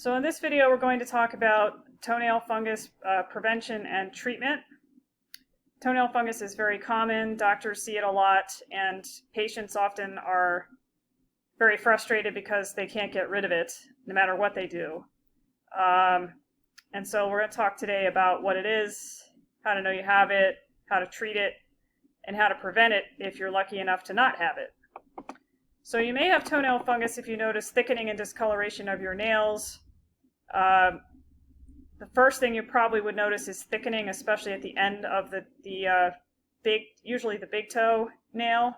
So in this video, we're going to talk about toenail fungus prevention and treatment. Toenail fungus is very common. Doctors see it a lot, and patients often are very frustrated because they can't get rid of it, no matter what they do. And so we're going to talk today about what it is, how to know you have it, how to treat it, and how to prevent it if you're lucky enough to not have it. So you may have toenail fungus if you notice thickening and discoloration of your nails. The first thing you probably would notice is thickening, especially at the end of usually the big toe nail.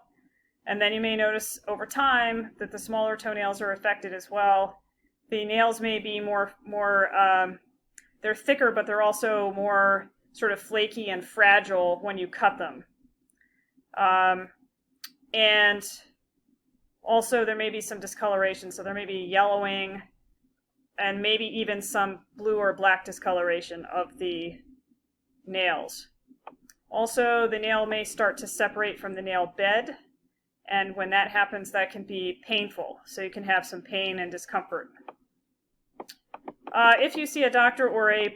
And then you may notice over time that the smaller toenails are affected as well. The nails may be they're thicker, but they're also more sort of flaky and fragile when you cut them. And also there may be some discoloration, so there may be yellowing and maybe even some blue or black discoloration of the nails. Also, the nail may start to separate from the nail bed, and when that happens, that can be painful, so you can have some pain and discomfort. If you see a doctor or a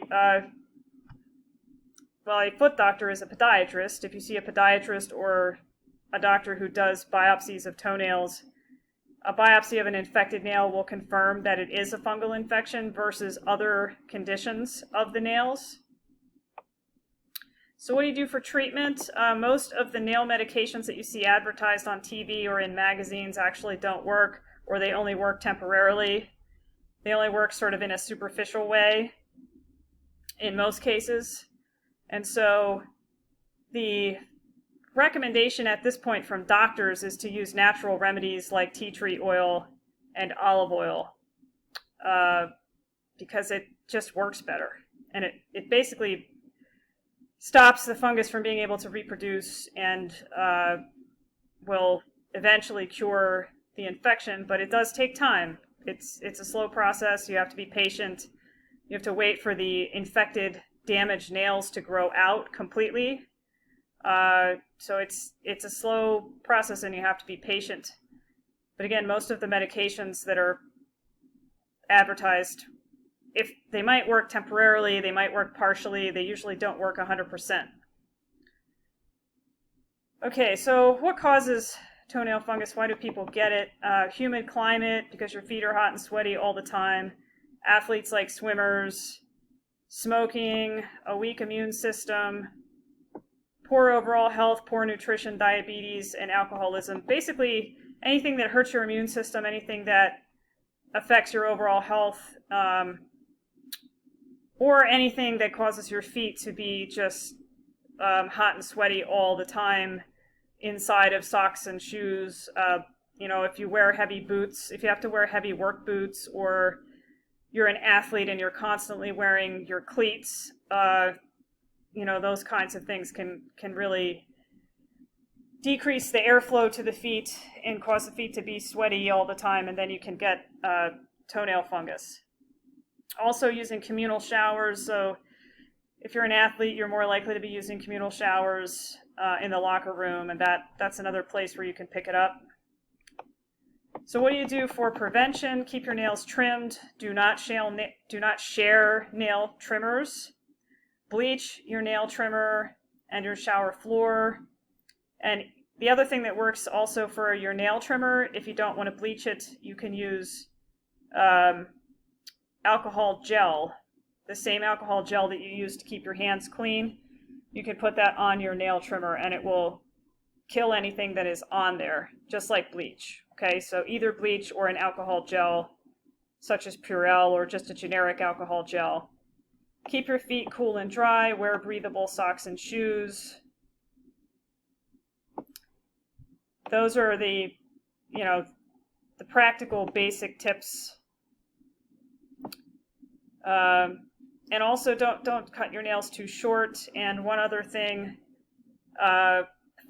foot doctor is a podiatrist. If you see a podiatrist or a doctor who does biopsies of toenails, a biopsy of an infected nail will confirm that it is a fungal infection versus other conditions of the nails. So what do you do for treatment? Most of the nail medications that you see advertised on TV or in magazines actually don't work, or they only work temporarily. They only work sort of in a superficial way in most cases. And so the recommendation at this point from doctors is to use natural remedies like tea tree oil and olive oil because it just works better. And it basically stops the fungus from being able to reproduce and will eventually cure the infection, but it does take time. It's a slow process. You have to be patient. You have to wait for the infected, damaged nails to grow out completely. So it's a slow process and you have to be patient. But again, most of the medications that are advertised, if they might work temporarily, they might work partially, they usually don't work 100%. Okay, so what causes toenail fungus? Why do people get it? Humid climate, because your feet are hot and sweaty all the time. Athletes like swimmers. Smoking, a weak immune system. Poor overall health, poor nutrition, diabetes, and alcoholism. Basically, anything that hurts your immune system, anything that affects your overall health, or anything that causes your feet to be just hot and sweaty all the time inside of socks and shoes. If you wear heavy boots, if you have to wear heavy work boots, or you're an athlete and you're constantly wearing your cleats, those kinds of things can really decrease the airflow to the feet and cause the feet to be sweaty all the time, and then you can get toenail fungus. Also using communal showers. So if you're an athlete, you're more likely to be using communal showers in the locker room, and that's another place where you can pick it up. So what do you do for prevention? Keep your nails trimmed. Do not share nail trimmers. Bleach your nail trimmer and your shower floor. And the other thing that works also for your nail trimmer, if you don't want to bleach it, you can use alcohol gel, the same alcohol gel that you use to keep your hands clean. You can put that on your nail trimmer and it will kill anything that is on there, just like bleach. Okay, so either bleach or an alcohol gel, such as Purell or just a generic alcohol gel. Keep your feet cool and dry. Wear breathable socks and shoes. Those are the practical basic tips. And also don't cut your nails too short. And one other thing,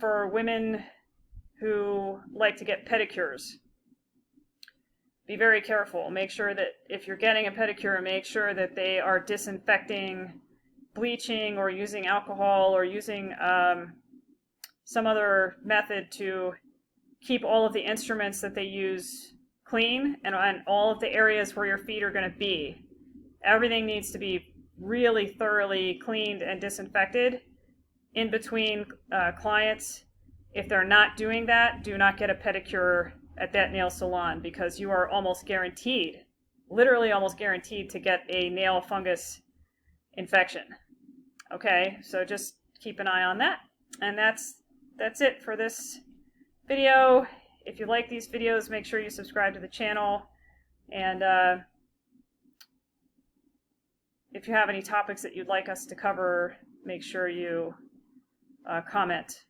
for women who like to get pedicures, be very careful. Make sure that if you're getting a pedicure, make sure that they are disinfecting, bleaching, or using alcohol, or using some other method to keep all of the instruments that they use clean and all of the areas where your feet are going to be. Everything needs to be really thoroughly cleaned and disinfected in between clients. If they're not doing that, do not get a pedicure at that nail salon, because you are almost guaranteed, literally almost guaranteed, to get a nail fungus infection. Okay, so just keep an eye on that. And that's it for this video. If you like these videos, make sure you subscribe to the channel. And if you have any topics that you'd like us to cover, make sure you comment.